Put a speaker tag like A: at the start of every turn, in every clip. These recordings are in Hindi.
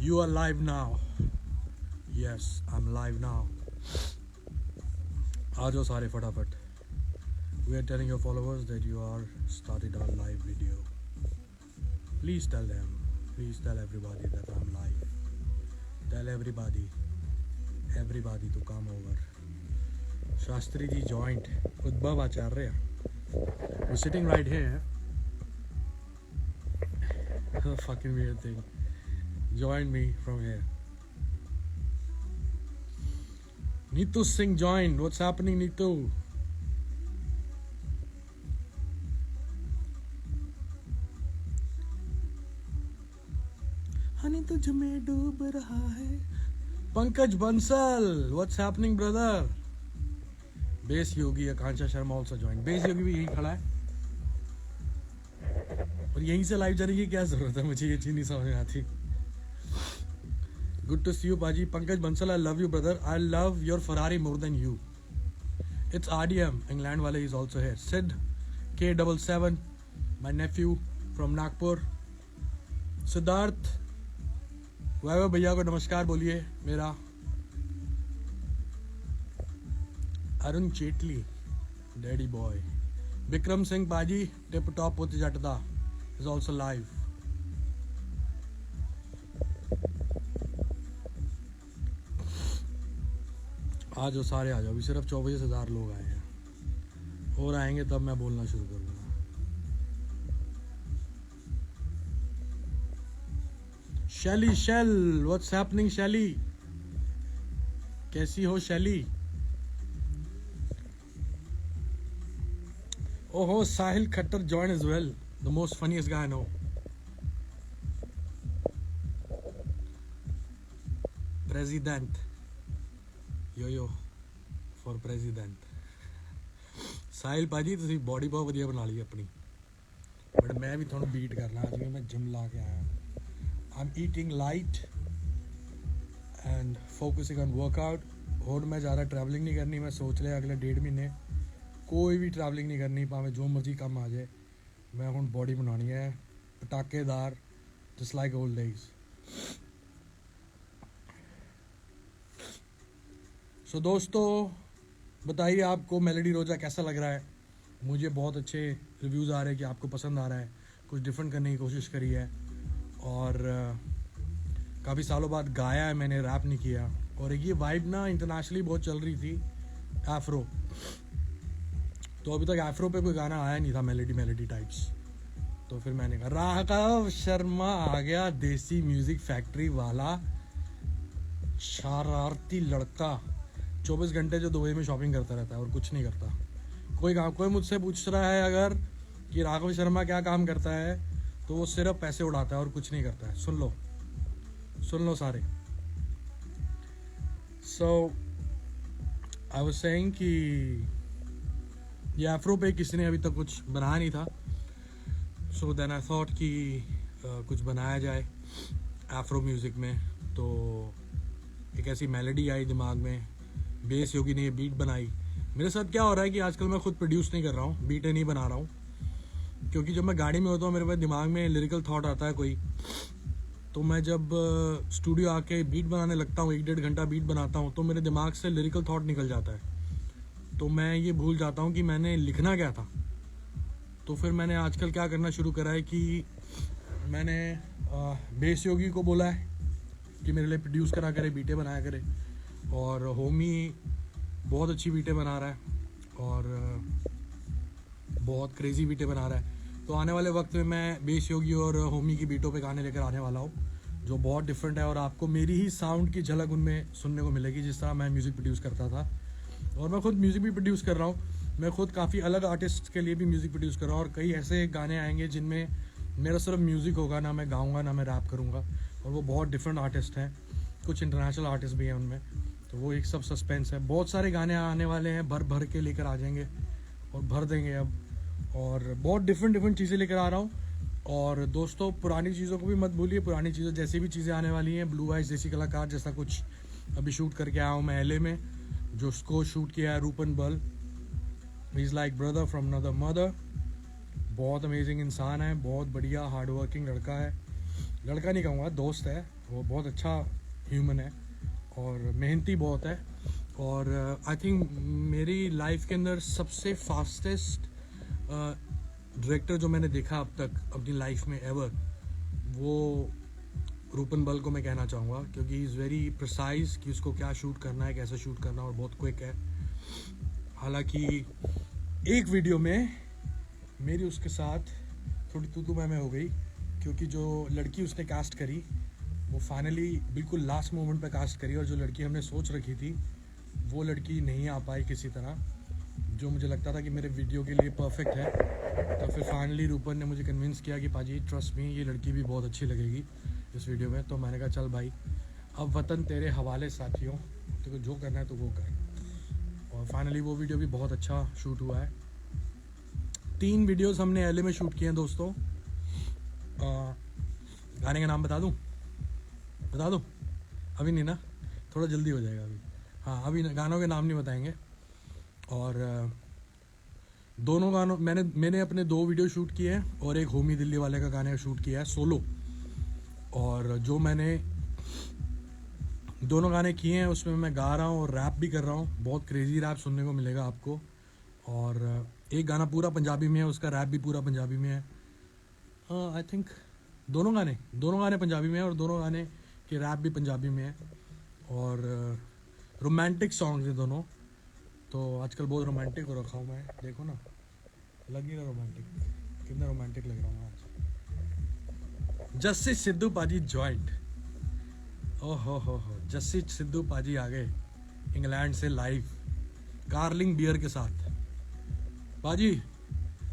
A: You are live now. Yes, I'm live now. आ जाओ सारे फटाफट. We are telling your followers that you are started our live video. Please tell them. Please tell everybody that I'm live. Tell everybody. Everybody to come over. Shastri ji joined. Udbhav Acharya. We're sitting right here. A fucking weird thing. Join me from here. Neetu Singh joined. What's happening, Neetu? Honey तुझ में डूब रहा है. Pankaj Bansal, what's happening, brother? Base Yogi, Akansha Sharma also joined. Base Yogi भी यहीं खड़ा है. और यहीं से लाइव जाने की क्या जरूरत है, मुझे ये चीज नहीं समझ में आती. Good to see you, Baji. Pankaj Bansal, I love you, brother. I love your Ferrari more than you. It's RDM. England wale is also here. Sid K77, my nephew from Nagpur. Siddharth, वैभव भैया को नमस्कार बोलिए मेरा. Arun Chetli, daddy boy. विक्रम सिंह बाजी, टिप टॉप पुत जटदा is also live. आ जाओ सारे आ जाओ. अभी सिर्फ 24,000 लोग आए हैं. और आएंगे तब मैं बोलना शुरू करूंगा. शैली शैल, व्हाट्स हैपनिंग शैली? कैसी हो शैली? ओहो, Sahil Khattar join as well. The most funniest guy I know. President yo for president. Sahil भाजी तुसी बॉडी बहुत वधिया बना ली अपनी. बट मैं भी थोड़ा बीट करना. आज भी मैं जिम ला के आया. I'm eating light and focusing on workout. और मैं ज़्यादा ट्रैवलिंग नहीं करनी. मैं सोच लिया अगले 1.5 महीने कोई भी ट्रैवलिंग नहीं करनी. भावें जो मर्जी काम आ जाए. मैं हुण बॉडी बनानी है पटाकेदार, जस्ट लाइक ओल्ड डेज. सो दोस्तों, बताइए आपको मेलोडी रोजा कैसा लग रहा है. मुझे बहुत अच्छे रिव्यूज़ आ रहे हैं कि आपको पसंद आ रहा है. कुछ डिफरेंट करने की कोशिश करी है. और काफ़ी सालों बाद गाया है मैंने, रैप नहीं किया. और एक ये वाइब ना इंटरनेशनली बहुत चल रही थी, एफ्रो. तो अभी तक एफ्रो पे कोई गाना आया नहीं था मेलोडी टाइप्स. तो फिर मैंने कहा राघव शर्मा आ गया, देसी म्यूजिक फैक्ट्री वाला शरारती लड़का. 24 घंटे जो दुबई में शॉपिंग करता रहता है और कुछ नहीं करता. कोई मुझसे पूछ रहा है अगर कि राघव शर्मा क्या काम करता है, तो वो सिर्फ पैसे उड़ाता है और कुछ नहीं करता है. सुन लो सारे. सो आई वाज सेइंग कि ये एफ्रो पे किसी ने अभी तक कुछ बनाया नहीं था. सो देन आई थॉट कि कुछ बनाया जाए एफ्रो म्यूज़िक में. तो एक ऐसी मेलोडी आई दिमाग में. बेस योगी ने ये बीट बनाई. मेरे साथ क्या हो रहा है कि आजकल मैं खुद प्रोड्यूस नहीं कर रहा हूँ, बीटें नहीं बना रहा हूँ. क्योंकि जब मैं गाड़ी में होता हूँ मेरे पास दिमाग में लिरिकल थॉट आता है कोई. तो मैं जब स्टूडियो आके बीट बनाने लगता हूँ, 1-1.5 घंटा बीट बनाता हूँ, तो मेरे दिमाग से लिरिकल थॉट निकल जाता है. तो मैं ये भूल जाता हूँ कि मैंने लिखना क्या था. तो फिर मैंने आजकल क्या करना शुरू करा है कि मैंने बेस योगी को बोला है कि मेरे लिए प्रोड्यूस करा करे, बीटें बनाया करे. और होमी बहुत अच्छी बीटें बना रहा है और बहुत क्रेजी बीटें बना रहा है. तो आने वाले वक्त में मैं बेस योगी और होमी की बीटों पे गाने लेकर आने वाला हूँ जो बहुत डिफरेंट है. और आपको मेरी ही साउंड की झलक उनमें सुनने को मिलेगी, जिस तरह मैं म्यूज़िक प्रोड्यूस करता था. और मैं खुद म्यूज़िक भी प्रोड्यूस कर रहा हूँ. मैं खुद काफ़ी अलग आर्टिस्ट के लिए भी म्यूज़िक प्रोड्यूस कर रहा हूँ. और कई ऐसे गाने आएंगे जिनमें मेरा सिर्फ म्यूज़िक होगा, ना मैं गाऊँगा ना मैं रैप करूँगा. और वो बहुत डिफरेंट आर्टिस्ट हैं. कुछ इंटरनेशनल आर्टिस्ट भी हैं उनमें. तो वो एक सब सस्पेंस है. बहुत सारे गाने आने वाले हैं, भर के लेकर आ जाएंगे और भर देंगे अब. और बहुत डिफरेंट चीज़ें लेकर आ रहा हूँ. और दोस्तों, पुरानी चीज़ों को भी मत भूलिए. पुरानी चीज़ें जैसी भी चीज़ें आने वाली हैं, ब्लू आइज देसी कलाकार जैसा कुछ अभी शूट करके आया हूँ मैं LA में, जो उसको शूट किया है रूपन बल. He is like brother from another mother. बहुत अमेजिंग इंसान है, बहुत बढ़िया हार्ड वर्किंग लड़का है. लड़का नहीं कहूँगा, दोस्त है, वो बहुत अच्छा ह्यूमन है और मेहनती बहुत है। और आई थिंक मेरी लाइफ के अंदर सबसे फास्टेस्ट डायरेक्टर जो मैंने देखा अब तक अपनी लाइफ में एवर, वो रूपन बल को मैं कहना चाहूँगा, क्योंकि इज़ वेरी प्रिसाइज कि उसको क्या शूट करना है, कैसे शूट करना है, और बहुत क्विक है। हालांकि एक वीडियो में मेरी उसके साथ थोड़ी तू मैं हो गई, क्योंकि जो लड़की उसने कास्ट करी वो फाइनली बिल्कुल लास्ट मोमेंट पे कास्ट करी, और जो लड़की हमने सोच रखी थी वो लड़की नहीं आ पाई किसी तरह, जो मुझे लगता था कि मेरे वीडियो के लिए परफेक्ट है। तो फिर फाइनली रूपन ने मुझे कन्विंस किया कि पाजी ट्रस्ट मी, ये लड़की भी बहुत अच्छी लगेगी इस वीडियो में। तो मैंने कहा चल भाई, अब वतन तेरे हवाले साथियों, तो जो करना है तो वो कर। और फाइनली वो वीडियो भी बहुत अच्छा शूट हुआ है। 3 वीडियोस हमने एलए में शूट किए हैं दोस्तों। गाने का नाम बता दूं? अभी नहीं ना, थोड़ा जल्दी हो जाएगा अभी। हाँ, अभी गानों के नाम नहीं बताएंगे। और दोनों गानों मैंने अपने 2 वीडियो शूट किए हैं और एक होमी दिल्ली वाले का गाने शूट किया है सोलो। और जो मैंने दोनों गाने किए हैं उसमें मैं गा रहा हूँ और रैप भी कर रहा हूँ। बहुत क्रेजी रैप सुनने को मिलेगा आपको। और एक गाना पूरा पंजाबी में है, उसका रैप भी पूरा पंजाबी में है। आई थिंक दोनों गाने पंजाबी में है और दोनों गाने के रैप भी पंजाबी में है। और रोमांटिक सॉन्ग्स हैं दोनों। तो आजकल बहुत रोमांटिक हो रखा हूँ मैं, देखो ना, लग ही रहा रोमांटिक, कितना रोमांटिक लग रहा हूँ आज। जस्सी सिद्धू पाजी जॉइंट, ओहो जस्सी सिद्धू पाजी आ गए इंग्लैंड से लाइव कार्लिंग बियर के साथ। पाजी,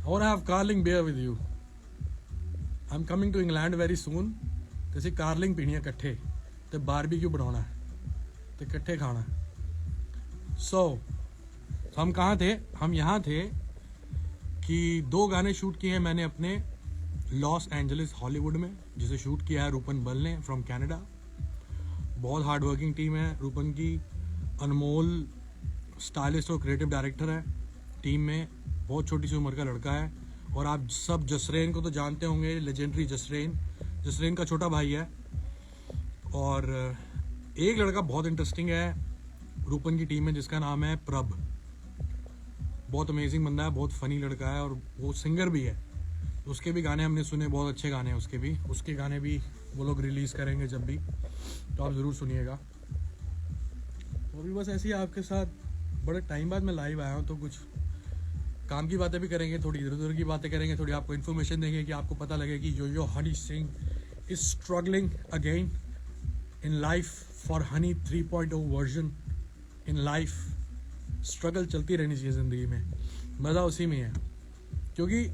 A: I want to have carling beer with you. I'm coming to England very soon. ਤੇ ਅਸੀਂ ਕਾਰਲਿੰਗ ਪੀਣੀ ਹੈ ਇਕੱਠੇ, ਤੇ ਬਾਰਬੀਕਿਊ ਬਣਾਉਣਾ ਹੈ ਤੇ इकट्ठे खाना है। सो हम कहाँ थे? हम यहाँ थे कि 2 गाने शूट किए हैं मैंने अपने लॉस एंजलिस हॉलीवुड में, जिसे शूट किया है रूपन बल ने फ्रॉम कनाडा। बहुत हार्ड वर्किंग टीम है रूपन की। अनमोल स्टाइलिस्ट और क्रिएटिव डायरेक्टर है टीम में। बहुत छोटी सी उम्र का लड़का है। और आप सब जसरेन को तो जानते होंगे, लेजेंडरी जसरेन का छोटा भाई है। और एक लड़का बहुत इंटरेस्टिंग है रूपन की टीम में, जिसका नाम है प्रभ। बहुत अमेजिंग बंदा है, बहुत फनी लड़का है और वो सिंगर भी है। उसके भी गाने हमने सुने, बहुत अच्छे गाने हैं उसके गाने भी वो लोग रिलीज़ करेंगे जब भी, तो आप ज़रूर सुनिएगा। तो अभी बस ऐसे ही आपके साथ बड़े टाइम बाद मैं लाइव आया हूँ, तो कुछ काम की बातें भी करेंगे, थोड़ी इधर उधर की बातें करेंगे, थोड़ी आपको इन्फॉर्मेशन देंगे कि आपको पता लगे कि yo Honey Singh is struggling again in life for Honey 3.0 version in life. Struggle चलती रहनी चाहिए ज़िंदगी में, मज़ा उसी में है। क्योंकि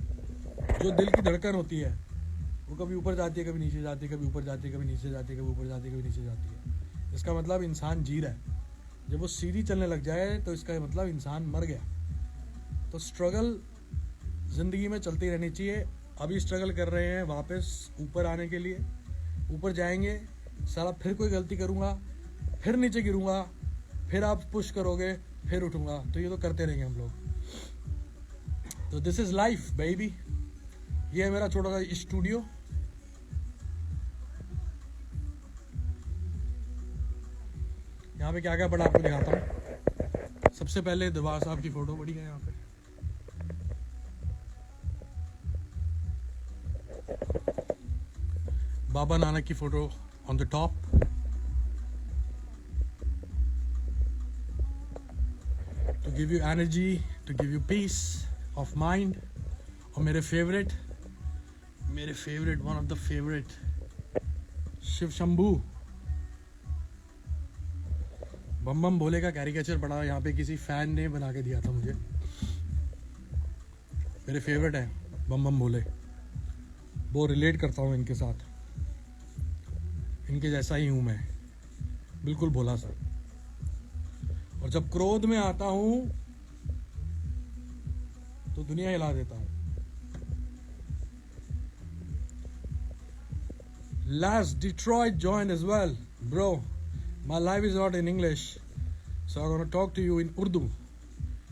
A: जो दिल की धड़कन होती है वो कभी ऊपर जाती है, कभी नीचे जाती है, कभी ऊपर जाती है, कभी नीचे जाती है, कभी ऊपर जाती है, कभी नीचे जाती है। इसका मतलब इंसान जी रहा है। जब वो सीधी चलने लग जाए तो इसका मतलब इंसान मर गया। तो स्ट्रगल ज़िंदगी में चलती रहनी चाहिए। अभी स्ट्रगल कर रहे हैं वापस ऊपर आने के लिए, ऊपर जाएंगे, साला फिर कोई गलती करूँगा, फिर नीचे गिरूँगा, फिर आप पुश करोगे, फिर उठूँगा। तो ये तो करते रहेंगे हम लोग। तो दिस इज़ लाइफ बेबी। ये है मेरा छोटा सा स्टूडियो। यहाँ पे क्या क्या पड़ा आपको दिखाता हूँ। सबसे पहले दरबार साहब की फ़ोटो पड़ी है यहाँ पे। बाबा नानक की photo on the top. To give you energy, to give you peace of mind. और मेरे favourite one of the favourite Shiv Shambhu बम बम भोले का कैरिकेचर पड़ा यहाँ पे, किसी फैन ने बना के दिया था मुझे। मेरे फेवरेट है बम बम भोले, वो रिलेट करता हूँ इनके साथ। इनके जैसा ही हूँ मैं, बिल्कुल भोला सा। और जब क्रोध में आता हूँ तो दुनिया हिला देता हूँ। Last Detroit joined as well, bro. My life is not in English, so I'm gonna talk to you in Urdu.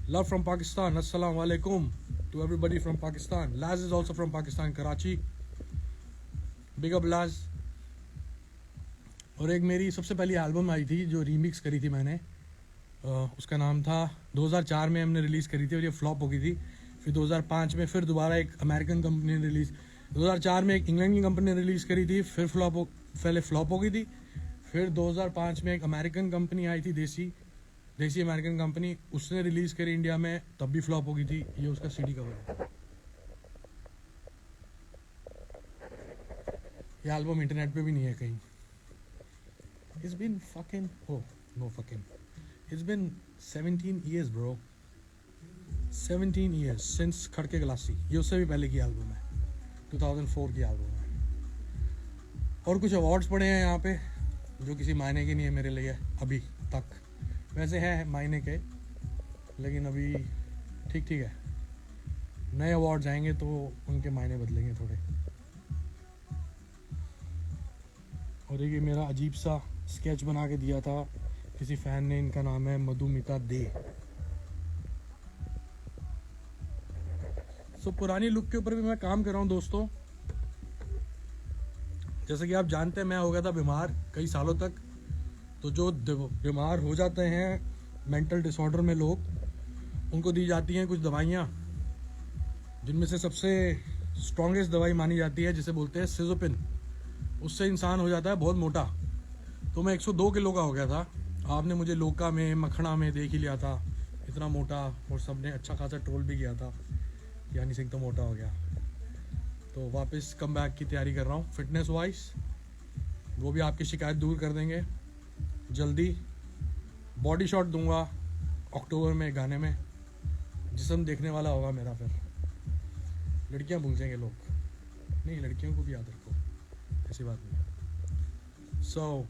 A: Love from Pakistan. Assalamu alaikum to everybody from Pakistan. Laz is also from Pakistan, Karachi. Big up Laz. और एक मेरी सबसे पहली एल्बम आई थी जो रीमिक्स करी थी मैंने, उसका नाम था 2004 में हमने रिलीज़ करी थी और ये फ्लॉप हो गई थी। फिर 2005 में फिर दोबारा एक अमेरिकन कंपनी ने रिलीज़, 2004 में एक इंग्लैंड की कंपनी ने रिलीज़ करी थी, फिर पहले फ्लॉप हो गई थी। फिर 2005 में एक अमेरिकन कंपनी आई थी, देसी अमेरिकन कंपनी, उसने रिलीज़ करी इंडिया में, तब भी फ्लॉप हो गई थी। ये उसका सीडी कवर है। ये एल्बम इंटरनेट पे भी नहीं है कहीं। It's been fucking, oh no fucking, it's been 17 years bro, 17 years since खड़के गलासी। ये उससे भी पहले की एल्बम है, 2004 की एल्बम है। और कुछ अवार्ड्स पड़े हैं यहाँ पे जो किसी मायने के नहीं है मेरे लिए अभी तक, वैसे है मायने के, लेकिन अभी ठीक है। नए अवार्ड्स आएंगे तो उनके मायने बदलेंगे थोड़े। और ये मेरा अजीब सा स्केच बना के दिया था किसी फ़ैन ने, इनका नाम है मधुमिता दे। सो पुरानी लुक के ऊपर भी मैं काम कर रहा हूँ दोस्तों। जैसे कि आप जानते हैं मैं हो गया था बीमार कई सालों तक। तो जो बीमार हो जाते हैं मेंटल डिसऑर्डर में लोग, उनको दी जाती हैं कुछ दवाइयाँ, जिनमें से सबसे स्ट्रॉन्गेस्ट दवाई मानी जाती है जिसे बोलते हैं सिज़ोपिन। उससे इंसान हो जाता है बहुत मोटा। तो मैं 102 किलो का हो गया था। आपने मुझे लोका में, मखना में देख ही लिया था, इतना मोटा, और सबने अच्छा खासा ट्रोल भी किया था कि हनी सिंह तो मोटा हो गया। तो वापस कम बैक की तैयारी कर रहा हूँ फिटनेस वाइज। वो भी आपकी शिकायत दूर कर देंगे जल्दी। बॉडी शॉट दूंगा अक्टूबर में गाने में, जिस्म देखने वाला होगा मेरा। फिर लड़कियां भूल जाएंगे लोग, नहीं लड़कियों को भी याद रखो, ऐसी बात नहीं। सो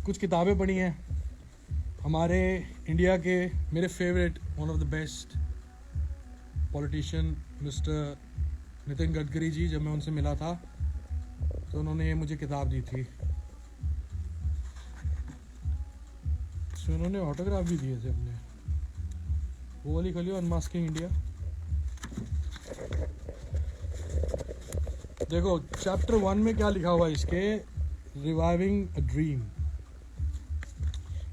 A: कुछ किताबें पढ़ी हैं हमारे इंडिया के, मेरे favourite, one of the best politician mister Nitin Gadkari ji. जब मैं उनसे मिला था तो उन्होंने ये मुझे किताब दी थी। तो उन्होंने ऑटोग्राफ भी दिए थे अपने, वो वाली खोलियो, अनमास्किंग इंडिया। देखो चैप्टर 1 में क्या लिखा हुआ है इसके, reviving a dream,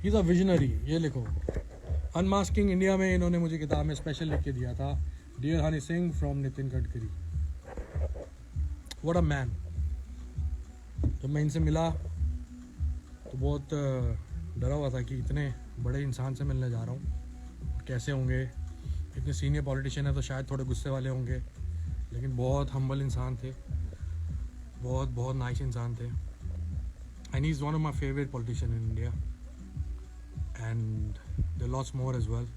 A: he is a visionary. ये लिखो अनमास्किंग इंडिया में इन्होंने मुझे किताब में स्पेशल लिख के दिया था, dear Honey Singh from Nitin Gadkari. What a man. जब मैं इनसे मिला तो बहुत डरा हुआ था कि इतने बड़े इंसान से मिलने जा रहा हूँ, कैसे होंगे, इतने सीनियर पॉलिटिशियन है तो शायद थोड़े गुस्से वाले होंगे, लेकिन बहुत हम्बल इंसान थे, बहुत नाइस इंसान थे। And he is one of my favourite politician in India and there lots more as well.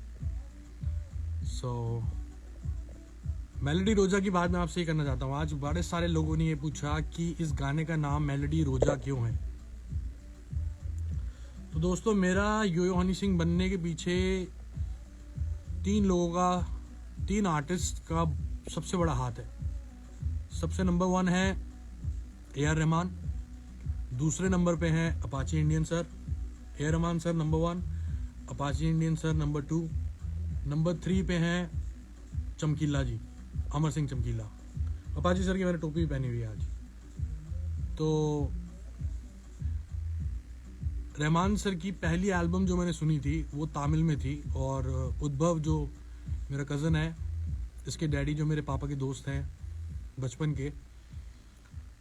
A: So melody रोजा की बात मैं आपसे ही करना चाहता हूँ। आज बड़े सारे लोगों ने ये पूछा कि इस गाने का नाम मेलोडी रोजा क्यों है। तो दोस्तों मेरा यो हनी सिंह बनने के पीछे 3 आर्टिस्ट का सबसे बड़ा हाथ है। सबसे नंबर 1 है AR रहमान, दूसरे नंबर पे हैं Apache Indian sir, AR Rahman sir number 1, Apache Indian sir number 2, number 3 पे हैं चमकीला जी, अमर सिंह चमकीला। अपाची सर की मैंने टोपी भी पहनी हुई है आज। तो रहमान सर की पहली एल्बम जो मैंने सुनी थी वो तमिल में थी, और उद्भव जो मेरा कज़न है, इसके डैडी जो मेरे पापा के दोस्त हैं बचपन के,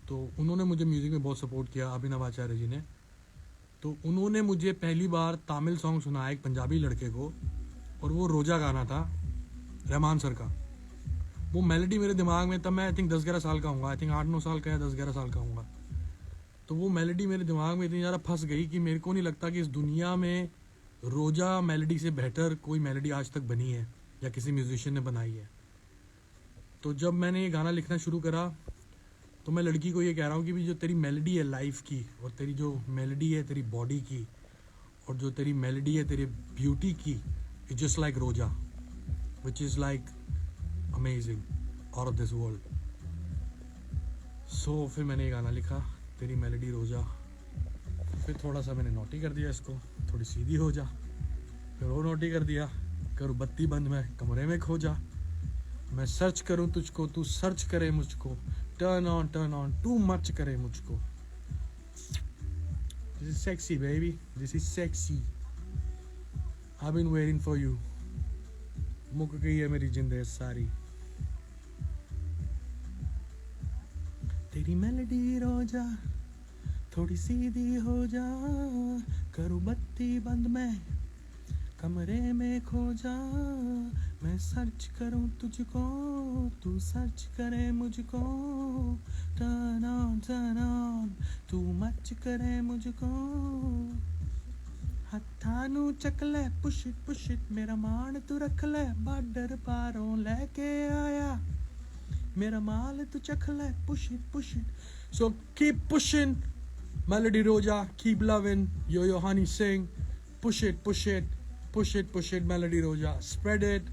A: तो उन्होंने मुझे म्यूज़िक में बहुत सपोर्ट किया, अभिनव आचार्य जी ने। तो उन्होंने मुझे पहली बार तमिल सॉन्ग सुनाया एक पंजाबी लड़के को, और वो रोजा गाना था रहमान सर का। वो मेलोडी मेरे दिमाग में, तब मैं आई थिंक 10-11 साल का हूँगा, आई थिंक 8-9 साल का या 10-11 साल का हूँगा। तो वो मेलोडी मेरे दिमाग में इतनी ज़्यादा फंस गई कि मेरे को नहीं लगता कि इस दुनिया में रोजा मेलोडी से बेहतर कोई मेलोडी आज तक बनी है या किसी म्यूजिशियन ने बनाई है। तो जब मैंने ये गाना लिखना शुरू करा तो मैं लड़की को ये कह रहा हूँ कि भी जो तेरी मेलोडी है लाइफ की, और तेरी जो मेलोडी है तेरी बॉडी की, और जो तेरी मेलोडी है तेरी ब्यूटी की, it's just like Roja which is like amazing, out of this world. So फिर मैंने ये गाना लिखा, तेरी मेलोडी रोजा। फिर थोड़ा सा मैंने नोटी कर दिया इसको, थोड़ी सीधी हो जा, फिर वो नोटी कर दिया, करूँ बत्ती बंद मैं कमरे में खो जा, मैं सर्च करूँ तुझको तू सर्च करे मुझको, टर्न ऑन टू मच करे मुझको। This is sexy, baby. This is sexy. I've been waiting for you. मुक गई है मेरी जिंदगी सारी. तेरी मेलोडी रोजा थोड़ी सीधी हो जा, करूँ बत्ती बंद मैं कमरे में खो जा, मैं सर्च करूँ तुझको तू सर्च करे मुझको, टर्न ऑन तू मच करे मुझको, हथानू चक ले पुश इट मेरा मान तू रख ले, बॉर्डर पारों लेके आया मेरा माल तू चख ले, push it. So keep pushing Melody Roja, keep loving Yo Honey Singh, push it Melody Roja, spread it,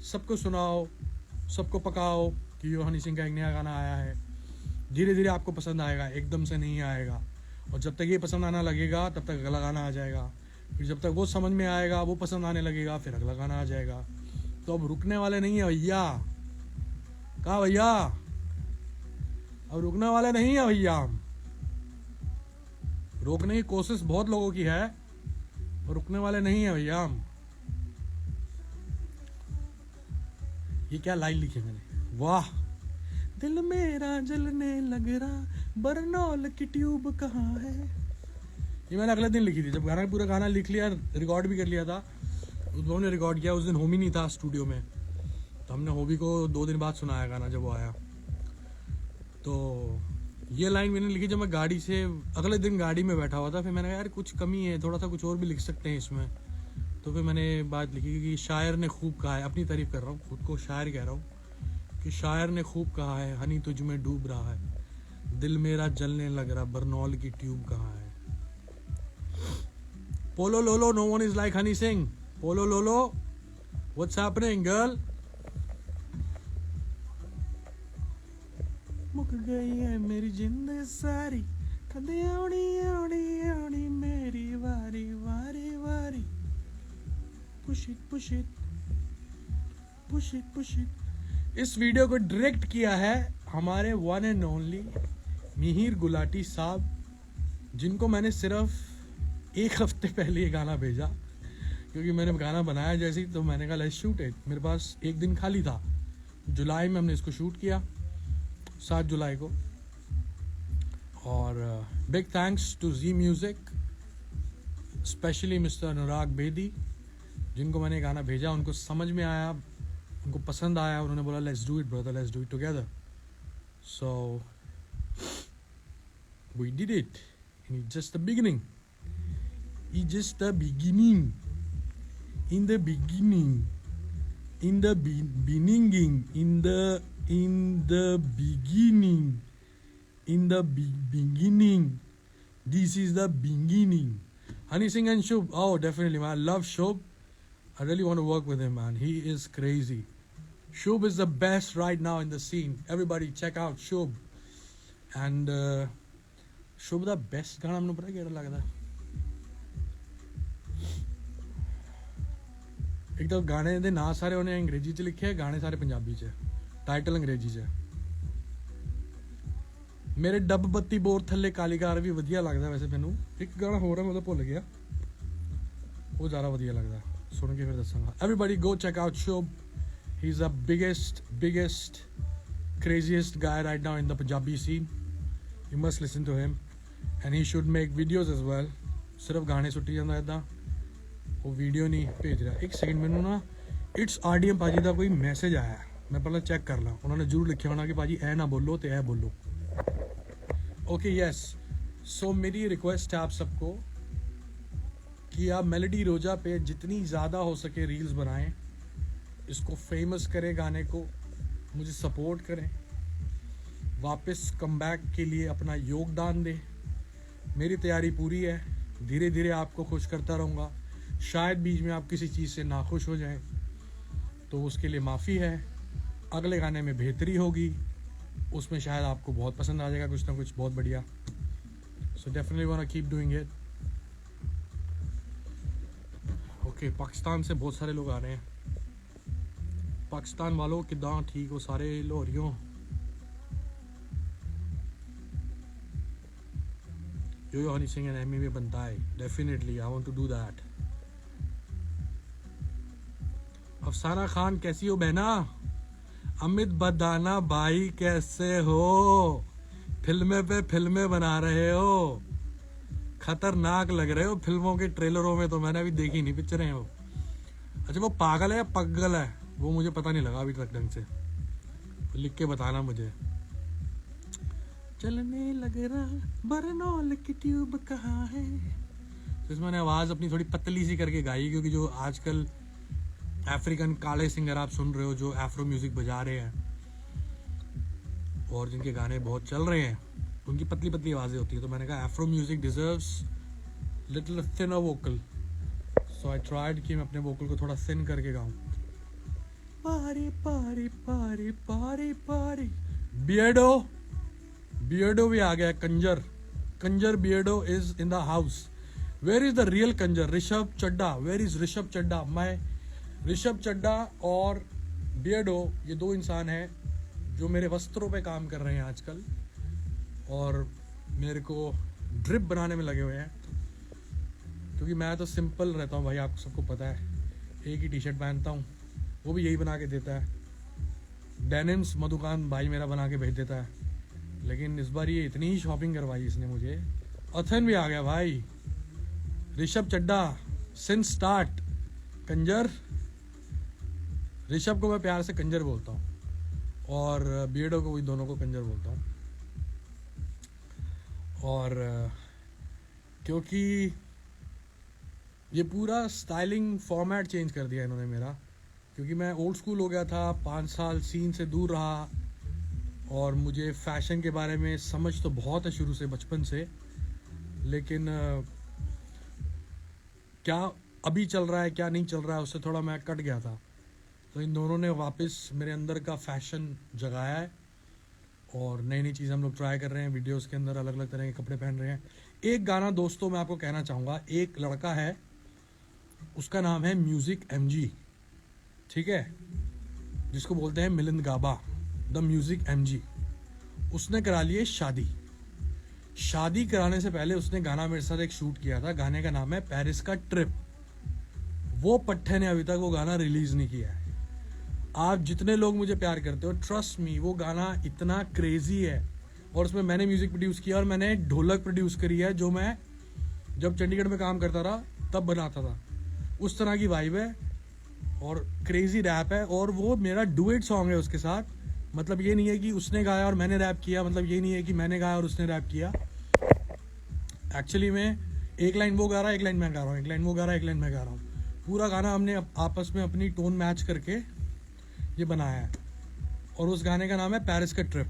A: सबको सुनाओ, सबको पकाओ कि यो हनी सिंह का एक नया गाना आया है. धीरे धीरे आपको पसंद आएगा, एकदम से नहीं आएगा, और जब तक ये पसंद आना लगेगा तब तक अगला गाना आ जाएगा, फिर जब तक वो समझ में आएगा वो पसंद आने लगेगा, फिर अगला गाना आ जाएगा. तो अब रुकने वाले नहीं है भैया. कहा भैया? अब रुकने वाले नहीं है भैया. हम रोकने की कोशिश बहुत लोगों की है और रुकने वाले नहीं है भैया. हम ये क्या लाइन लिखी मैंने, वाह. दिल मेरा जलने लग रहा, बरनौल की ट्यूब कहाँ है. ये मैंने अगले दिन लिखी थी, जब पूरा गाना लिख लिया, रिकॉर्ड भी कर लिया था. उद्भव ने रिकॉर्ड किया, उस दिन होमी नहीं था स्टूडियो में, तो हमने होबी को 2 दिन बाद सुनाया गाना जब वो आया. तो ये लाइन मैंने लिखी जब मैं गाड़ी से अगले दिन गाड़ी में बैठा हुआ था. फिर मैंने कहा यार कुछ कमी है, थोड़ा सा कुछ और भी लिख सकते हैं इसमें. तो फिर मैंने बात लिखी कि शायर ने खूब कहा है, अपनी तारीफ कर रहा हूँ, खुद को शायर कह रहा हूँ, कि शायर ने खूब कहा है, हनी तुझ में डूब रहा है, दिल मेरा जलने लग रहा, बरनौल की ट्यूब कहाँ है. पोलो लोलो, no one is like Honey Singh. पोलो लोलो, व्हाट्स हैपनिंग गर्ल. मुक गई है मेरी जिंदगी सारी, कदे आउनी मेरी वारी वारी वारी. Push it. इस वीडियो को डायरेक्ट किया है हमारे one and only Mihir Gulati साहब, जिनको मैंने सिर्फ 1 हफ्ते पहले ये गाना भेजा, क्योंकि मैंने गाना बनाया जैसे ही, तो मैंने कहा लेट्स शूट इट. मेरे पास 1 दिन खाली था, जुलाई में हमने इसको शूट किया, 7 जुलाई को. और big thanks to Zee music, specially mister Anurag Bedi, जिनको मैंने गाना भेजा, उनको समझ में आया, उनको पसंद आया, उन्होंने बोला let's do it brother, let's do it together. So we did it. It's just the beginning. It's just the beginning. In the beginning. In the beginning. In the beginning. In the beginning. This is the beginning. Honey Singh and Shubh. Oh, definitely, man. I love Shubh. I really want to work with him, man. He is crazy. Shubh is the best right now in the scene. Everybody check out Shubh. And Shubh the best गाना हमने पता क्या लगता है. एक तो गाने दे ना सारे उन्हें अंग्रेजी च लिखे, गाने सारे पंजाबी च, टाइटल अंग्रेजी च. मेरे डब बत्ती बोर थल्ले कालीकार भी वधिया लगदा. वैसे मैनू एक गाना होर है, मैं भुल गया, वो ज़्यादा वधिया लगदा, सुन के फिर दसांगा. Everybody go check out Shubh. He's the biggest craziest guy right now in the Punjabi scene. You must listen to him. And he should make videos as well. सिर्फ गाने सुट्टी जांदा इदां, वो वीडियो नहीं भेज रहा. एक सेकंड, मैनू ना इट्स आरडीएम भाजी का कोई मैसेज आया, मैं पहले चेक कर ला. उन्होंने जरूर लिखा होना कि भाजी ए ना बोलो तो ए बोलो. Okay yes. सो मेरी रिक्वेस्ट है आप सबको कि आप मेलोडी रोजा पे जितनी ज़्यादा हो सके रील्स बनाएं, इसको फेमस करें, गाने को मुझे सपोर्ट करें, वापस कमबैक के लिए अपना योगदान दें. मेरी तैयारी पूरी है, धीरे धीरे आपको खुश करता रहूँगा. शायद बीच में आप किसी चीज़ से नाखुश हो जाएं, तो उसके लिए माफ़ी है. अगले गाने में बेहतरी होगी, उसमें शायद आपको बहुत पसंद आ जाएगा, कुछ ना कुछ बहुत बढ़िया. So definitely want to keep doing it. Okay, Pakistan से बहुत सारे लोग आ रहे हैं. पाकिस्तान वालों किदां ठीक हो सारे लाहौरियों. जो हनी सिंह एंड एमी में बनता है, definitely I want to do that. Afsana Khan कैसी हो बहना? अमित बदाना भाई कैसे हो? फिल्में पे फिल्में बना रहे हो, खतरनाक लग रहे हो फिल्मों के ट्रेलरों में तो। मैंने अभी देखी नहीं पिक्चरें वो। अच्छा वो पागल है या पगल है वो मुझे पता नहीं लगा अभी तक ढंग से, तो लिख के बताना मुझे। चलने लग रहा बरनौल की ट्यूब कहाँ है। तो इसमें मैंने आवाज़ अपनी थोड़ी पतली सी करके गाई, क्योंकि जो आजकल अफ्रीकन काले सिंगर आप सुन रहे हो जो एफ्रो म्यूजिक बजा रहे हैं और जिनके गाने बहुत चल रहे हैं, उनकी पतली पतली आवाज़ें होती है। तो मैंने कहा Afro music deserves little thinner vocal, so I tried कि मैं अपने वोकल को थोड़ा थिन करके गाऊं। पारी पारी पारी पारी पारी। बियर्डो भी आ गया। कंजर Beardo is in the house. Where is the real कंजर? ऋषभ चड्डा। Where is Rishabh Chadha? मैं ऋषभ चड्डा और बियर्डो ये दो इंसान हैं जो मेरे वस्त्रों पे काम कर रहे हैं आजकल और मेरे को ड्रिप बनाने में लगे हुए हैं, क्योंकि मैं तो सिंपल रहता हूँ भाई, आपको सबको पता है। एक ही टी शर्ट पहनता हूँ, वो भी यही बना के देता है। डेनिम्स मधुकान भाई मेरा बना के भेज देता है, लेकिन इस बार ये इतनी ही शॉपिंग करवाई इसने मुझे। अथन भी आ गया भाई। ऋषभ चड्डा सिंस स्टार्ट कंजर। ऋषभ को मैं प्यार से कंजर बोलता हूँ और बियर्डो को भी, दोनों को कंजर बोलता हूँ। और क्योंकि ये पूरा स्टाइलिंग फॉर्मेट चेंज कर दिया इन्होंने मेरा, क्योंकि मैं ओल्ड स्कूल हो गया था, 5 साल सीन से दूर रहा और मुझे फैशन के बारे में समझ तो बहुत है शुरू से, बचपन से, लेकिन क्या अभी चल रहा है क्या नहीं चल रहा है उससे थोड़ा मैं कट गया था। तो इन दोनों ने वापस मेरे अंदर का फैशन जगाया है और नई नई चीज़ें हम लोग ट्राई कर रहे हैं। वीडियोस के अंदर अलग अलग तरह के कपड़े पहन रहे हैं। एक गाना दोस्तों मैं आपको कहना चाहूँगा, एक लड़का है उसका नाम है म्यूजिक एमजी, ठीक है, जिसको बोलते हैं मिलिंद गाबा, द म्यूजिक एमजी। उसने करा लिए शादी कराने से पहले उसने गाना मेरे साथ एक शूट किया था। गाने का नाम है पेरिस का ट्रिप। वो पट्टे ने अभी तक वो गाना रिलीज नहीं किया है। आप जितने लोग मुझे प्यार करते हो, ट्रस्ट मी, वो गाना इतना क्रेजी है और उसमें मैंने म्यूजिक प्रोड्यूस किया और मैंने ढोलक प्रोड्यूस करी है, जो मैं जब चंडीगढ़ में काम करता रहा तब बनाता था। उस तरह की वाइब है और क्रेजी रैप है और वो मेरा डुएट सॉन्ग है उसके साथ। मतलब ये नहीं है कि उसने गाया और मैंने रैप किया, मतलब ये नहीं है कि मैंने गाया और उसने रैप किया। एक्चुअली में एक लाइन वो गा रहा है, एक लाइन मैं गा रहा हूँ, एक लाइन वो गा रहा है, एक लाइन मैं गा रहा हूँ। पूरा गाना हमने आपस में अपनी टोन मैच करके ये बनाया है और उस गाने का नाम है पेरिस का ट्रिप।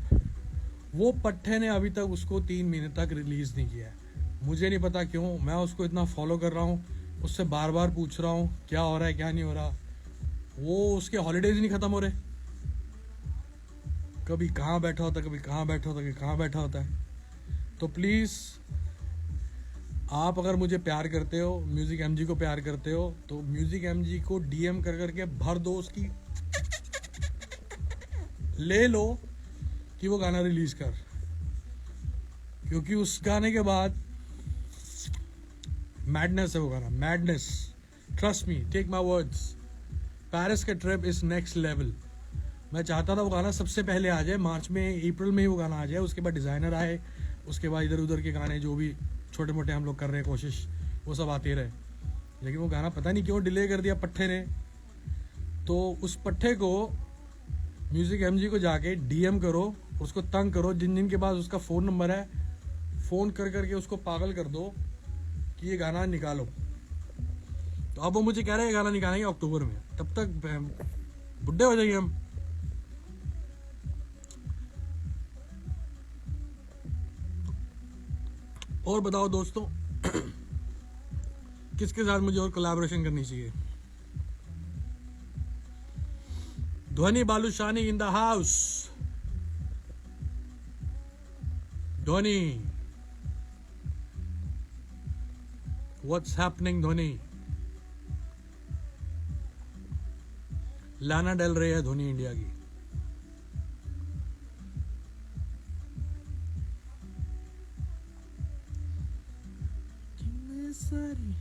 A: वो पट्टे ने अभी तक उसको 3 महीने तक रिलीज़ नहीं किया है। मुझे नहीं पता क्यों, मैं उसको इतना फॉलो कर रहा हूँ, उससे बार बार पूछ रहा हूँ क्या हो रहा है क्या नहीं हो रहा। वो उसके हॉलीडेज नहीं ख़त्म हो रहे, कभी कहाँ बैठा होता, कभी कहाँ बैठा होता, कभी कहाँ बैठा होता है। तो प्लीज़ आप अगर मुझे प्यार करते हो, म्यूज़िक एमजी को प्यार करते हो, तो म्यूज़िक एमजी को डीएम कर करके भर दो, उसकी ले लो कि वो गाना रिलीज कर, क्योंकि उस गाने के बाद मैडनेस है वो गाना, madness. Trust me, take my words, Paris का ट्रिप इज नेक्स्ट लेवल। मैं चाहता था वो गाना सबसे पहले आ जाए, मार्च में, अप्रैल में ही वो गाना आ जाए, उसके बाद डिज़ाइनर आए, उसके बाद इधर उधर के गाने जो भी छोटे मोटे हम लोग कर रहे हैं कोशिश, वो सब आते रहे। लेकिन वो गाना पता नहीं क्यों डिले कर दिया पट्टे ने। तो उस पट्टे को म्यूज़िक एमजी को जाके डीएम करो, उसको तंग करो, जिन जिन के पास उसका फ़ोन नंबर है फ़ोन कर करके उसको पागल कर दो कि ये गाना निकालो। तो अब वो मुझे कह रहे हैं गाना निकालेंगे अक्टूबर में, तब तक बुढ़े हो जाएंगे हम। और बताओ दोस्तों किसके साथ मुझे और कोलैबोरेशन करनी चाहिए। ध्वनि बालूशानी in the house. Dhvani, what's happening Dhvani? Lana del रही है ध्वनि इंडिया की। सारी।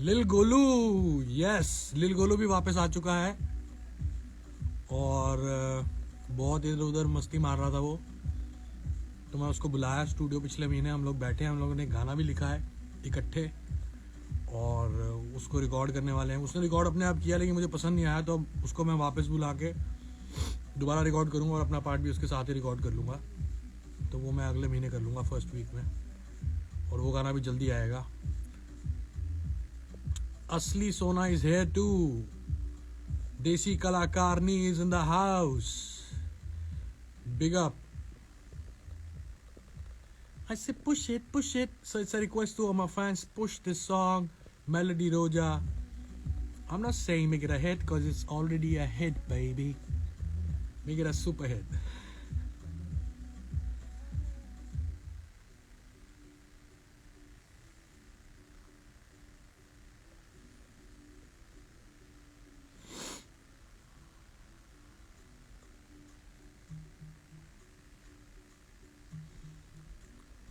A: लिल गोलू, यस, लिल गोलू भी वापस आ चुका है और बहुत इधर उधर मस्ती मार रहा था वो, तो मैं उसको बुलाया स्टूडियो पिछले महीने। हम लोग बैठे हैं, हम लोगों ने गाना भी लिखा है इकट्ठे और उसको रिकॉर्ड करने वाले हैं। उसने रिकॉर्ड अपने आप किया लेकिन मुझे पसंद नहीं आया, तो अब उसको मैं वापस बुला के दोबारा रिकॉर्ड करूँगा और अपना पार्ट भी उसके साथ ही रिकॉर्ड कर लूँगा। तो वो मैं अगले महीने कर लूँगा, फर्स्ट वीक में, और वो गाना भी जल्दी आएगा। असली सोना इज हेयर टू, देसी कलाकारनी is in the house, big up. I say push it, push it. So it's a request to all my fans, push this song, Melody Roja. I'm not saying make it a hit because it's already a hit, baby. Make it a super hit.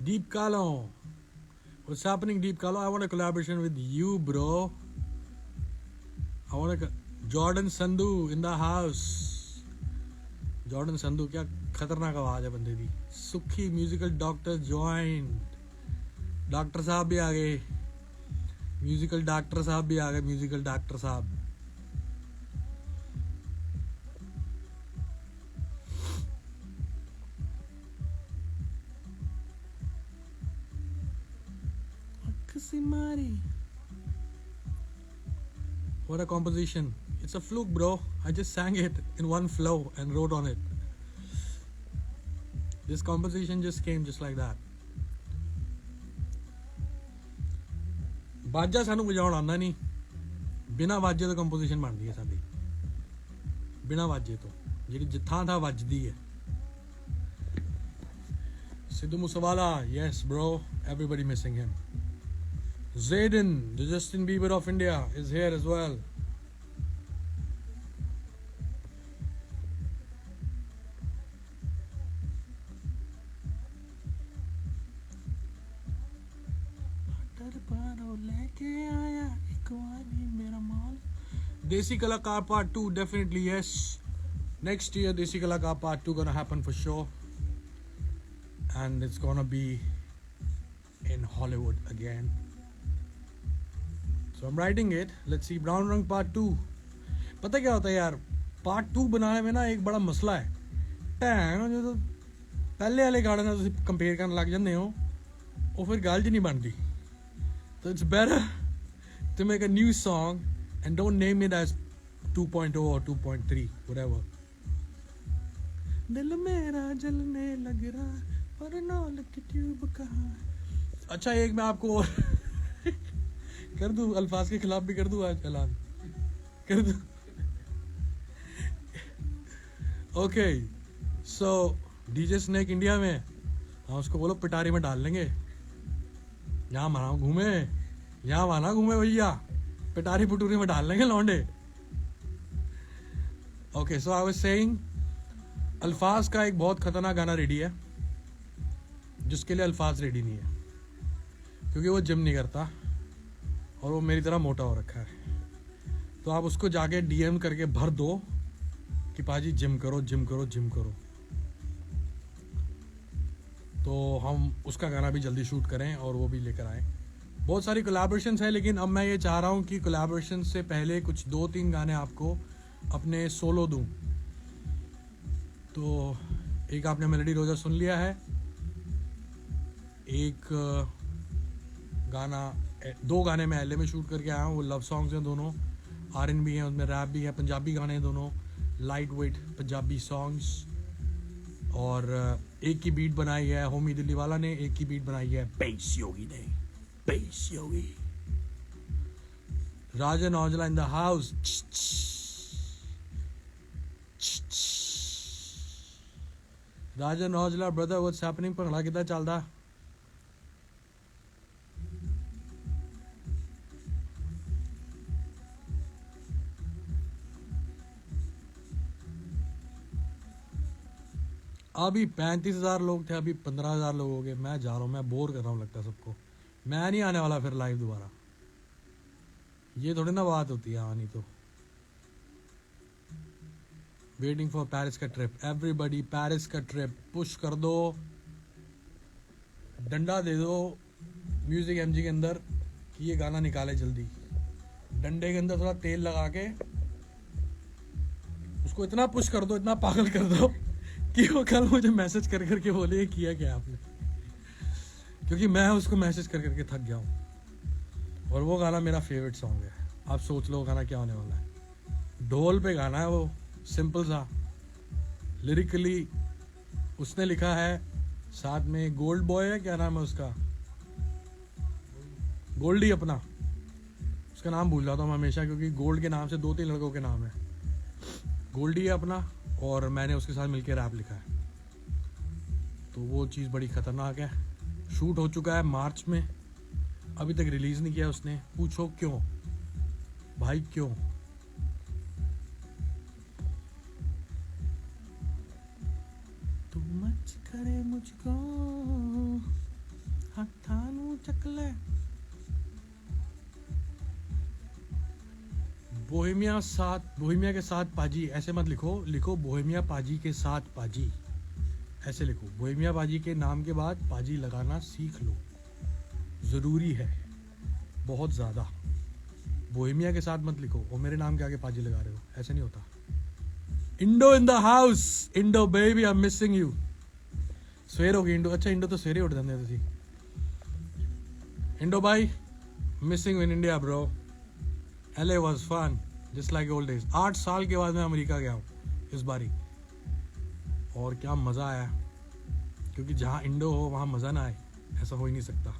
A: Deep Kalo. What's happening, Deep Kalo? I want a collaboration with you, bro. I want a Jordan Sandhu in the house. Jordan Sandhu, क्या खतरनाक आवाज है बंदे दी। सुखी म्यूजिकल डॉक्टर ज्वाइन, डॉक्टर साहब भी आ गए, म्यूजिकल डॉक्टर साहब भी आ गए, म्यूजिकल डॉक्टर साहब। What a composition. It's a fluke, bro. I just sang it in one flow and wrote on it. This composition just came just like that. बाजा सानू बजाउण आंदा नहीं, बिना बाजे तो कंपोजिशन बनदी है साडी, बिना बाजे तो जिहड़ी जिथां था वजदी है। Sidhu Musawala, yes bro, everybody missing him. Zayden, the Justin Bieber of India, is here as well. Desi Kalakaar Part 2, definitely yes. Next year, Desi Kalakaar Part 2 gonna happen for sure. And it's gonna be in Hollywood again. So I'm writing it. Let's see, Brown Rang Part 2. पता क्या होता है यार, Part 2 बनाने में ना एक बड़ा मसला है। टैंग जो तो पहले वाले गाने ना तुम कंपेयर करने लग जाते हो, और फिर गल ज नहीं बनती। So it's better to make a new song and don't name it as 2.0 or 2.3, whatever. दिल मेरा जलने लग रहा पर नौल की ट्यूब कहाँ। अच्छा, एक मैं आपको कर दूं, अल्फाज के खिलाफ भी कर दूं आज ऐलान, कर दूं। ओके, सो डीजे स्नेक इंडिया में, हाँ उसको बोलो पिटारी में डाल लेंगे। यहाँ माना घूमे, यहाँ माना घूमे भैया, पिटारी पुटूरी में डाल लेंगे लौंडे। Okay, so I was saying, अल्फाज का एक बहुत खतरनाक गाना रेडी है, जिसके लिए अल्फाज रेडी नहीं है, क्योंकि वो जिम नहीं करता और वो मेरी तरह मोटा हो रखा है। तो आप उसको जाके डीएम करके भर दो कि पाजी जिम करो, जिम करो, जिम करो। तो हम उसका गाना भी जल्दी शूट करें और वो भी लेकर आए। बहुत सारी कोलैबोरेशंस है, लेकिन अब मैं ये चाह रहा हूँ कि कोलैबोरेशन से पहले कुछ 2-3 गाने आपको अपने सोलो दूं। तो एक आपने मेलोडी रोजा सुन लिया है, एक गाना, 2 गाने मैं एलए में शूट करके आया हूँ, वो लव सॉन्ग्स हैं दोनों, R&B हैं, उसमें रैप भी है, पंजाबी गाने हैं दोनों, लाइट वेट पंजाबी सॉन्ग्स। और एक की बीट बनाई है होमी दिल्ली वाला ने, एक की बीट बनाई है बेस योगी ने, base Yogi. Rajan Aujla in the house. Rajan Aujla brother, what's happening? Bhangra कितना चलदा? अभी 35,000 लोग थे, अभी 15,000 लोग हो गए। मैं जा रहा हूँ, मैं बोर कर रहा हूँ लगता है सबको। मैं नहीं आने वाला फिर लाइव दोबारा, ये थोड़ी ना बात होती है आनी तो। वेटिंग फॉर पेरिस का ट्रिप, एवरीबडी पेरिस का ट्रिप पुश कर दो, डंडा दे दो म्यूजिक एमजी के अंदर कि ये गाना निकाले जल्दी। डंडे के अंदर थोड़ा तेल लगा के उसको इतना पुश कर दो, इतना पागल कर दो कि वो कल मुझे मैसेज कर करके बोले किया क्या आपने, क्योंकि मैं उसको मैसेज कर करके थक गया हूँ। और वो गाना मेरा फेवरेट सॉन्ग है। आप सोच लो गाना क्या होने वाला है। ढोल पे गाना है वो, सिंपल सा, लिरिकली उसने लिखा है, साथ में गोल्ड बॉय है, क्या नाम है उसका, गोल्डी अपना, उसका नाम भूल जाता हूँ हमेशा क्योंकि गोल्ड के नाम से 2-3 लड़कों के नाम है। गोल्डी है अपना और मैंने उसके साथ मिलकर रैप लिखा है। तो वो चीज़ बड़ी ख़तरनाक है। शूट हो चुका है मार्च में, अभी तक रिलीज़ नहीं किया उसने। पूछो क्यों भाई, क्यों? तू मच करे मुझको हथानू चकले। बोहेमिया के साथ पाजी, ऐसे मत लिखो, लिखो बोहेमिया पाजी के साथ पाजी, ऐसे लिखो। बोहेमिया पाजी के नाम के बाद पाजी लगाना सीख लो, ज़रूरी है बहुत ज़्यादा। बोहेमिया के साथ मत लिखो और मेरे नाम के आगे पाजी लगा रहे हो, ऐसे नहीं होता। Indo in the house, Indo baby I am missing you. सवेर हो गई इंडो, अच्छा इंडो तो सवेरे उठ जाते तुसी। इंडो भाई missing in India bro, LA was fun just like old days। 8 साल के बाद मैं अमेरिका गया हूँ इस बारी, और क्या मज़ा आया, क्योंकि जहाँ इंडो हो वहाँ मज़ा ना आए, ऐसा हो ही नहीं सकता।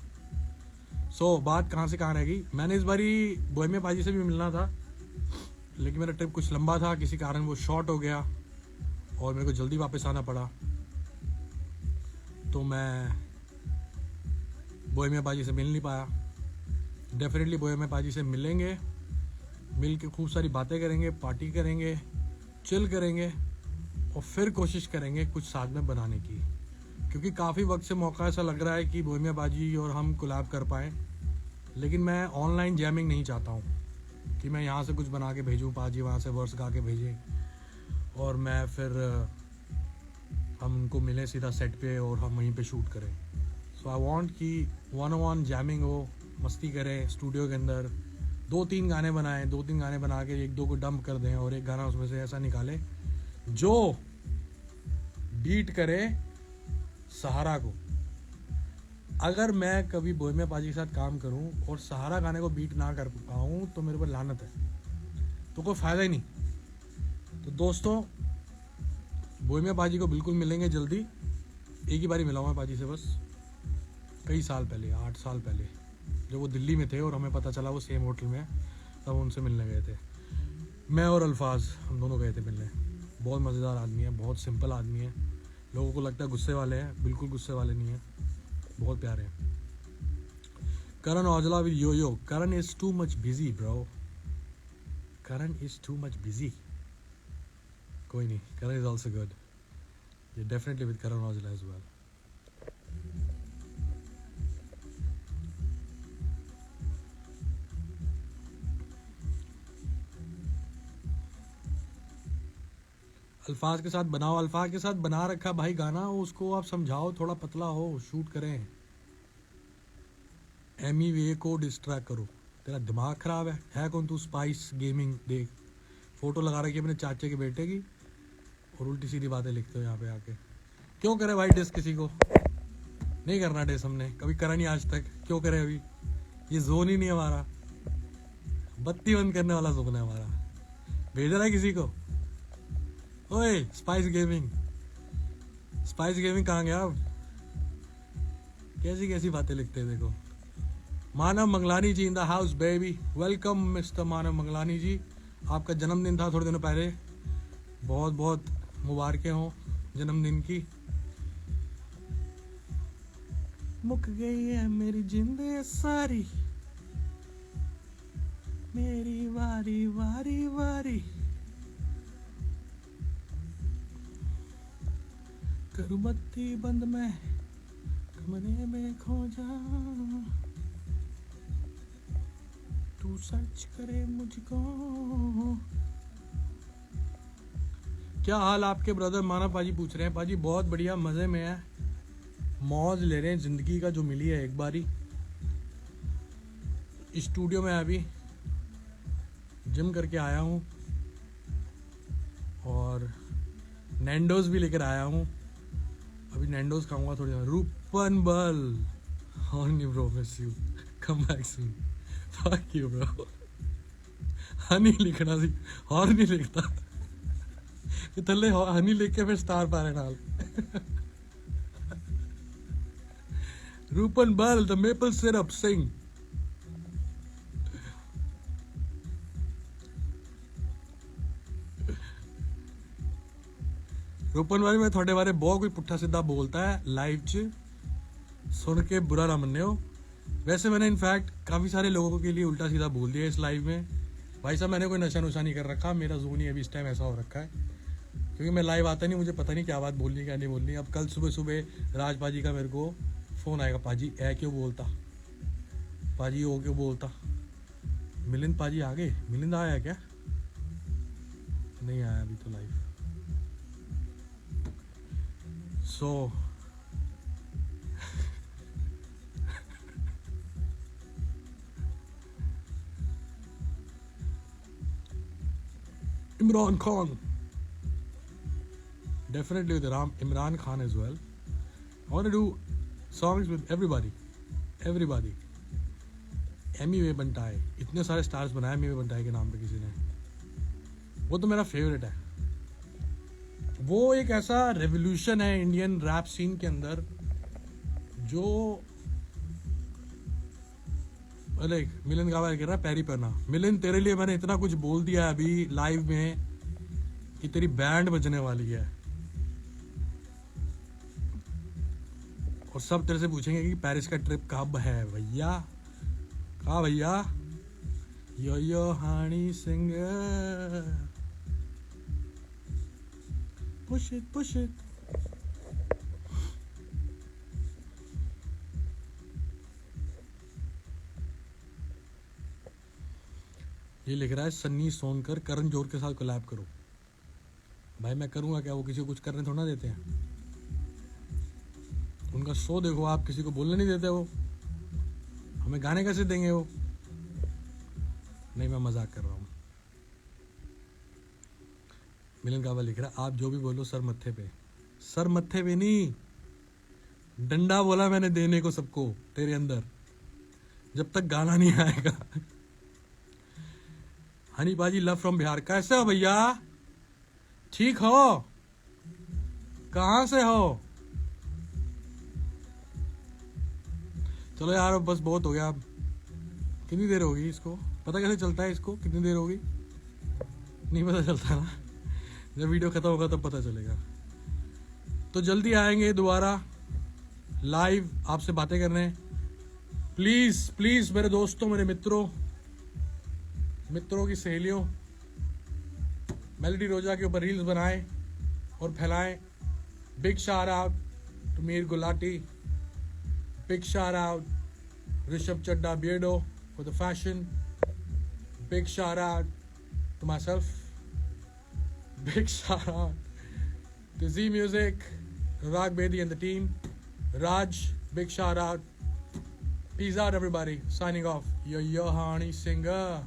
A: बात कहाँ से कहाँ रह गई। मैंने इस बारी बोहेमिया पाजी से भी मिलना था, लेकिन मेरा ट्रिप कुछ लंबा था, किसी कारण वो शॉर्ट हो गया और मेरे को जल्दी वापस आना पड़ा। तो मैं बोहेमिया पाजी से मिल नहीं पाया। डेफिनेटली बोहेमिया पाजी से मिलेंगे, मिल के खूब सारी बातें करेंगे, पार्टी करेंगे, चिल करेंगे और फिर कोशिश करेंगे कुछ साथ में बनाने की, क्योंकि काफ़ी वक्त से मौका ऐसा लग रहा है कि बोहेमिया पाजी और हम कोलैब कर पाएँ। लेकिन मैं ऑनलाइन जैमिंग नहीं चाहता हूँ कि मैं यहाँ से कुछ बना के भेजूँ, पाजी वहाँ से वर्स गा के भेजें और मैं फिर हम उनको मिलें सीधा सेट पे और हम वहीं पे शूट करें। सो आई वांट कि 1-on-1 जैमिंग हो, मस्ती करें स्टूडियो के अंदर, 2-3 गाने बनाएं, 2-3 गाने बना के 1-2 को डंप कर दें और एक गाना उसमें से ऐसा निकालें जो बीट करे सहारा को। अगर मैं कभी बोहेमिया पाजी के साथ काम करूं और सहारा गाने को बीट ना कर पाऊं तो मेरे पर लानत है, तो कोई फ़ायदा ही नहीं। तो दोस्तों बोहेमिया पाजी को बिल्कुल मिलेंगे जल्दी। एक ही बारी मिला हूँ मैं पाजी से बस, कई साल पहले, 8 साल पहले, जब वो दिल्ली में थे और हमें पता चला वो सेम होटल में है, तब उनसे मिलने गए थे। मैं और अल्फाज हम दोनों गए थे मिलने। बहुत मज़ेदार आदमी है, बहुत सिंपल आदमी है। लोगों को लगता है गुस्से वाले हैं, बिल्कुल गुस्से वाले नहीं हैं, बहुत प्यारे हैं। Karan Aujla with yo, Karan is too much busy bro, Karan is too much busy. कोई नहीं, करण इज़ ऑल्सो गुड, ये definitely with Karan Aujla as well. Alfaaz के साथ बनाओ, अल्फाज के साथ बना रखा भाई गाना, उसको आप समझाओ थोड़ा पतला हो, शूट करें। MEVA को डिस्ट्रैक्ट करो। तेरा दिमाग ख़राब है कौन तू? स्पाइस गेमिंग देख, फ़ोटो लगा रखी है अपने चाचे के बेटे की और उल्टी सीधी बातें लिखते हो यहाँ पे आके। क्यों करे भाई डिस किसी को? नहीं करना डिस, हमने कभी करा नहीं आज तक, क्यों करे अभी? ये जोन ही नहीं हमारा, बत्ती बंद करने वाला जोन है हमारा। भेज रहा है किसी को? ओए स्पाइस गेमिंग, स्पाइस गेमिंग कहाँ गया अब? कैसी कैसी बातें लिखते हैं देखो। Manav Mangalani ji in the house baby, welcome mister Manav Mangalani ji. आपका जन्मदिन था थोड़े दिनों पहले, बहुत बहुत मुबारकें हो जन्मदिन की। मुक गई है मेरी जिंदगी सारी, मेरी वारी वारी वारी, करूं बत्ती बंद मैं कमरे में खो जा। सर्च करे मुझको। क्या हाल आपके ब्रदर मानव पाजी पूछ रहे हैं। पाजी बहुत बढ़िया, मज़े में है, मौज ले रहे हैं ज़िंदगी का जो मिली है एक बारी। स्टूडियो में अभी जिम करके आया हूँ और नैंडोज भी लेकर आया हूँ। अभी नैंडोज खाऊंगा थोड़ी देर। रूपन बल on you bro, miss you, come back soon, fuck you bro. Honey लिखना सी, और नहीं लिखता थले हनी लिख के फिर स्टार पारे नाल। रूपन बल द मेपल सिरप सिंग। रूपन भाई मैं थोड़े बारे बहुत कोई पुट्ठा सीधा बोलता है लाइव च, सुन के बुरा ना मन्ने। वैसे मैंने इनफैक्ट काफ़ी सारे लोगों के लिए उल्टा सीधा बोल दिया इस लाइव में। भाई साहब मैंने कोई नशा नुशा नहीं कर रखा, मेरा जोन ही अभी इस टाइम ऐसा हो रखा है क्योंकि मैं लाइव आता नहीं, मुझे पता नहीं क्या बात बोलनी क्या नहीं बोलनी। अब कल सुबह सुबह राज पाजी का मेरे को फ़ोन आएगा, पाजी ए क्यों बोलता, पाजी ओ क्यों बोलता। मिलिंद पाजी आ गए, मिलिंद आया क्या? नहीं आया अभी तो live. So Imran Khan, definitely with Imran Khan as well. I want to do songs with everybody. Emiway Bantai, इतने सारे स्टार्स बनाए एमी वे बंटाए के नाम पे किसी ने। वो तो मेरा फेवरेट है। वो एक ऐसा रेवोल्यूशन है इंडियन रैप सीन के अंदर जो मिलिंद गावा कह रहा है पैरी पहना। मिलिंद तेरे लिए मैंने इतना कुछ बोल दिया है अभी लाइव में कि तेरी बैंड बजने वाली है और सब तेरे से पूछेंगे कि पेरिस का ट्रिप कब है भैया। कहा भैया? यो हानी सिंह, पुश इट। ये लिख रहा है सन्नी सोनकर करण जोहर के साथ कोलैब करो। भाई मैं करूँगा क्या? वो किसी को कुछ करने थोड़ा देते हैं। उनका शो देखो आप, किसी को बोलने नहीं देते वो, हमें गाने कैसे देंगे वो? नहीं मैं मजाक कर रहा हूँ। मिलन काबा लिख रहा है आप जो भी बोलो सर मत्थे पे। सर मत्थे पे नहीं, डंडा बोला मैंने देने को सबको तेरे अंदर, जब तक गाना नहीं आएगा। हनी बाजी लव फ्रॉम बिहार। कैसे हो भैया? ठीक हो? कहाँ से हो? चलो यार बस बहुत हो गया। कितनी देर होगी इसको? पता कैसे चलता है इसको कितनी देर होगी? नहीं पता चलता ना, जब वीडियो खत्म होगा तब पता चलेगा। तो जल्दी आएंगे दोबारा लाइव आपसे बातें करने। प्लीज प्लीज मेरे दोस्तों, मेरे मित्रों की सहेलियों, मेलोडी रोजा के ऊपर रील्स बनाएं और फैलाएं। Big shout out to Meer Gulati, big shout out Rishabh Chadha Beardo for the fashion, big shout out to myself, big shout out to Zee music, Raag Bedi and the team, Raj, big shout out. Peace out everybody. Signing off. Yo Hani Singer.